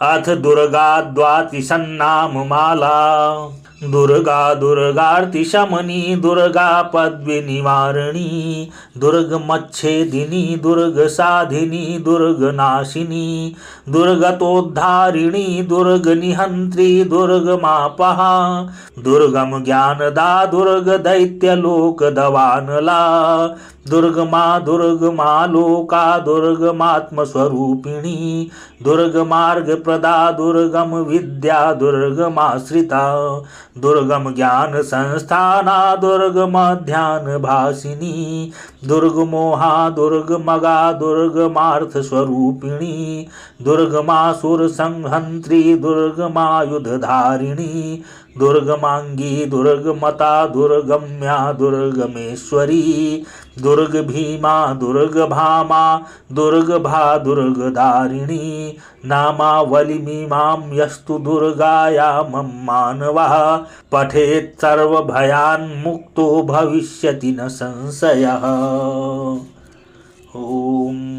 अथ दुर्गा द्वातिसन्नाममाला। दुर्गा दुर्गार्तिशमनी दुर्गा पद्विनिवारिणी दुर्गमच्छेदिनी दुर्गसाधिनी दुर्गनाशिनी दुर्गतोद्धारिणी दुर्गनिहन्त्री दुर्गमापहा दुर्गम ज्ञानदा दुर्गदैत्यलोकदवानला दुर्गमा लोका दुर्गमात्मस्वरूपिणी दुर्गमार्गप्रदा दुर्गम विद्या दुर्गमाश्रिता दुर्गम ज्ञान संस्थाना दुर्गमध्यान भासिनी दुर्गमोहा दुर्गमगा दुर्गमार्थ स्वरूपिणी दुर्गमासुर संहंत्री दुर्गमायुधधारिणी दुर्गमांगी दुर्गमता दुर्गम्या दुर्गमेश्वरी दुर्ग भीमा दुर्गभामा दुर्गभा दुर्गदारिणी नामावलिमीमां यस्तु दुर्गायामं मानवः पठेत् सर्वभयान्मुक्तो भविष्यति न संशयः। ओम